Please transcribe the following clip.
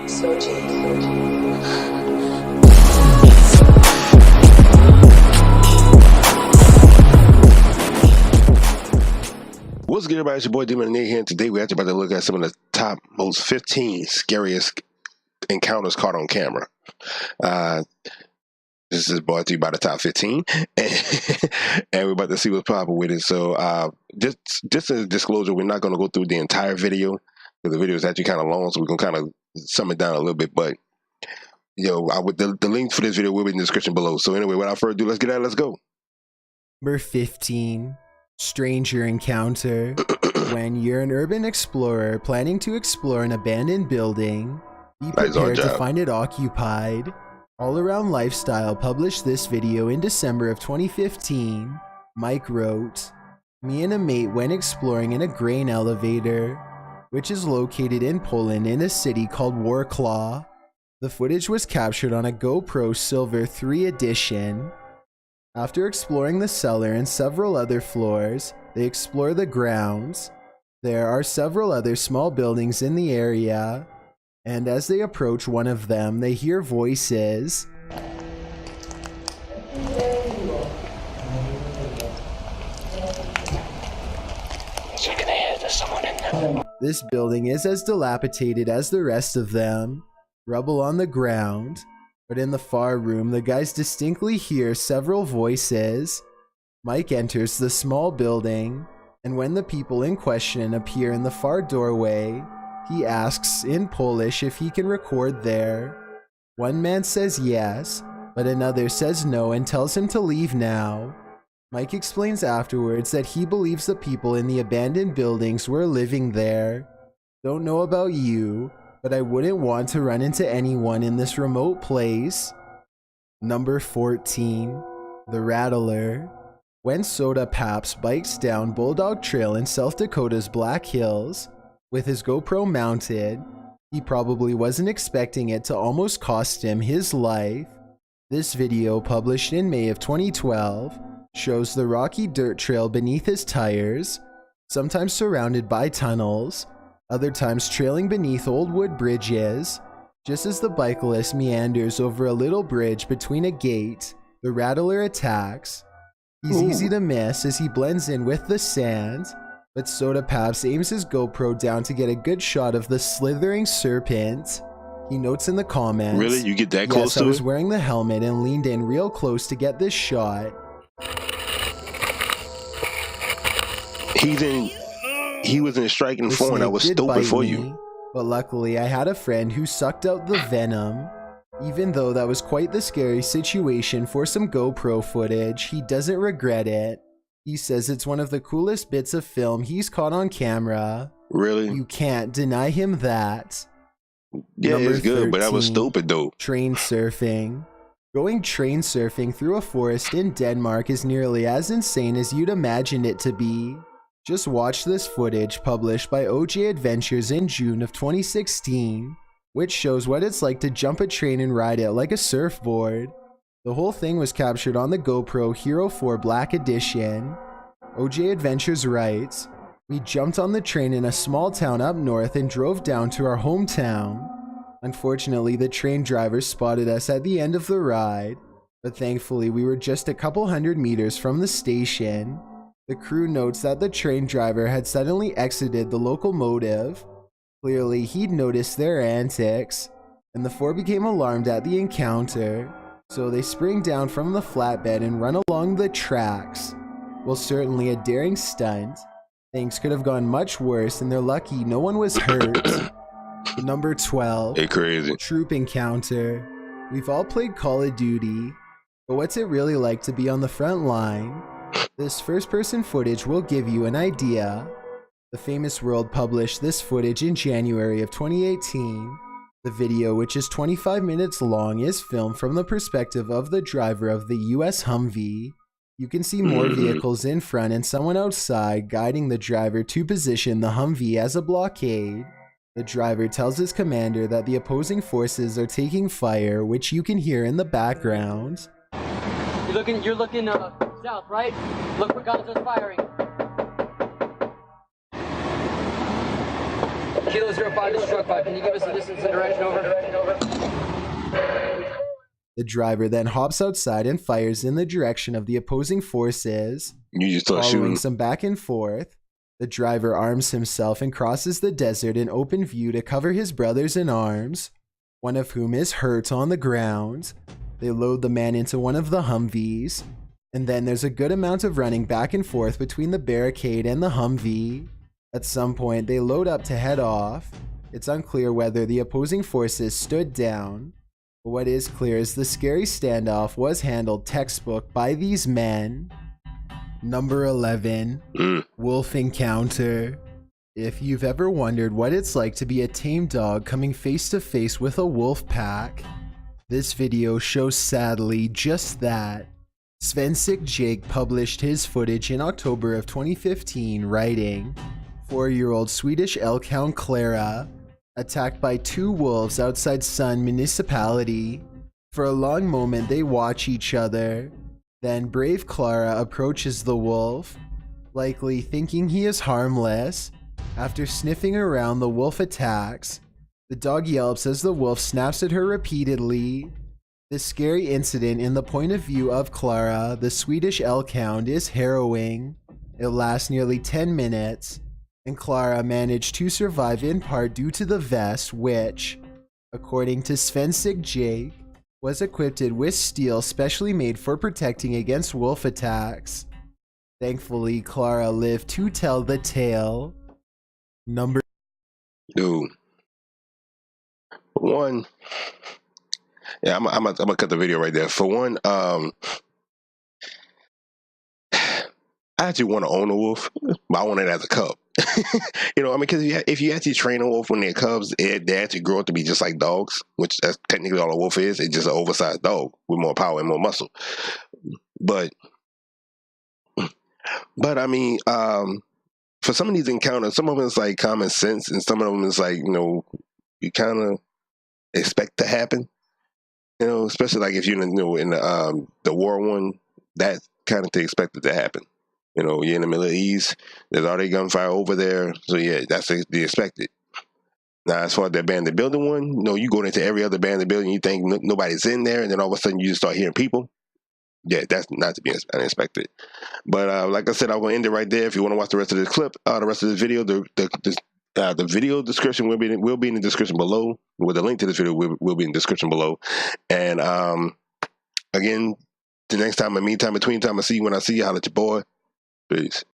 What's good, everybody? It's your boy Demon Neeyooo here, and today we're actually about to look at some of the top most 15 scariest encounters caught on camera. This is brought to you by the top 15, and we're about to see what's popping with it. So, just a disclosure, we're not going to go through the entire video because the video is actually kind of long, so we're going to kind of sum it down a little bit. But the link for this video will be in the description below. So, anyway, without further ado, let's get at it. Let's go. Number 15. Stranger encounter. When you're an urban explorer planning to explore an abandoned building, be prepared to find it occupied. All Around Lifestyle published this video in December of 2015. Mike wrote, "Me and a mate went exploring in a grain elevator, which is located in Poland in a city called Warklaw. The footage was captured on a GoPro Silver 3 edition. After exploring the cellar and several other floors, they explore the grounds. There are several other small buildings in the area, and as they approach one of them, they hear voices. This building is as dilapidated as the rest of them, rubble on the ground. But in the far room, the guys distinctly hear several voices. Mike enters the small building, and when the people in question appear in the far doorway, he asks in Polish if he can record there. One man says yes, but another says no and tells him to leave now. Mike explains afterwards that he believes the people in the abandoned buildings were living there. Don't know about you, but I wouldn't want to run into anyone in this remote place." Number 14. The Rattler. When Soda Paps bikes down Bulldog Trail in South Dakota's Black Hills with his GoPro mounted, he probably wasn't expecting it to almost cost him his life. This video, published in May of 2012, shows the rocky dirt trail beneath his tires, sometimes surrounded by tunnels, other times trailing beneath old wood bridges. Just as the bicyclist meanders over a little bridge between a gate, the Rattler attacks. He's easy to miss as he blends in with the sand, but Soda Paps aims his GoPro down to get a good shot of the slithering serpent. He notes in the comments, "Really? You get that close to it?" I was wearing the helmet and leaned in real close to get this shot." He was in striking form and I was stupid for you. But luckily I had a friend who sucked out the venom. Even though that was quite the scary situation for some GoPro footage, he doesn't regret it. He says it's one of the coolest bits of film he's caught on camera. Really? You can't deny him that. Yeah, Number it's good, 13, but that was stupid though. Train surfing. Going train surfing through a forest in Denmark is nearly as insane as you'd imagined it to be. Just watch this footage published by OJ Adventures in June of 2016, which shows what it's like to jump a train and ride it like a surfboard. The whole thing was captured on the GoPro Hero 4 Black Edition. OJ Adventures writes, "We jumped on the train in a small town up north and drove down to our hometown. Unfortunately, the train driver spotted us at the end of the ride, but thankfully we were just a couple hundred meters from the station. The crew notes that the train driver had suddenly exited the locomotive. Clearly, he'd noticed their antics, and the four became alarmed at the encounter, so they spring down from the flatbed and run along the tracks. Well, certainly a daring stunt. Things could have gone much worse, and they're lucky no one was hurt." Number 12. Hey, crazy. Troop encounter. We've all played Call of Duty, but what's it really like to be on the front line? This first-person footage will give you an idea. The Famous World published this footage in January of 2018. The video, which is 25 minutes long, is filmed from the perspective of the driver of the US Humvee. You can see more vehicles in front and someone outside guiding the driver to position the Humvee as a blockade. The driver tells his commander that the opposing forces are taking fire, which you can hear in the background. You're looking south, right? Look where guns are firing. Kilo 05, this is truck 5. Can you give us the distance and direction over? The driver then hops outside and fires in the direction of the opposing forces. You just start Following shooting. some back and forth, the driver arms himself and crosses the desert in open view to cover his brothers in arms, one of whom is hurt on the ground. They load the man into one of the Humvees, and then there's a good amount of running back and forth between the barricade and the Humvee. At some point, they load up to head off. It's unclear whether the opposing forces stood down, but what is clear is the scary standoff was handled textbook by these men. Number 11, Wolf Encounter. If you've ever wondered what it's like to be a tame dog coming face to face with a wolf pack, this video shows sadly just that. Svensic Jake published his footage in October of 2015, writing, 4-year-old Swedish elkhound Clara attacked by 2 wolves outside Sun Municipality. For a long moment they watch each other. Then brave Clara approaches the wolf, likely thinking he is harmless. After sniffing around, the wolf attacks. The dog yelps as the wolf snaps at her repeatedly. This scary incident in the point of view of Clara, the Swedish elkhound, is harrowing. It lasts nearly 10 minutes, and Clara managed to survive in part due to the vest which, according to Svensic Jake, was equipped with steel specially made for protecting against wolf attacks. Thankfully, Clara lived to tell the tale. Number Dude. One. Yeah, I'm gonna cut the video right there. For one, I actually want to own a wolf, but I want it as a cub. You know, I mean, because if you actually train a wolf when they're cubs, they actually grow up to be just like dogs, which that's technically all a wolf is. It's just an oversized dog with more power and more muscle. But I mean, for some of these encounters, some of them is like common sense, and some of them is like, you know, you kind of expect to happen. You know, especially like if you're in the war one, that kind of thing expected to happen. You know, you're in the Middle East, there's already gunfire over there, so yeah, that's the expected. Now, as far as the abandoned building one, you know, you go into every other abandoned building, you think nobody's in there, and then all of a sudden you just start hearing people. Yeah, that's not to be unexpected. But like I said, I'm gonna end it right there. If you want to watch the rest of this clip, the rest of this video, the video description will be in the description below. With the link to this video will be in the description below. And again, the next time, in the meantime, between time, I see you when I see you. Holla at your boy. Peace.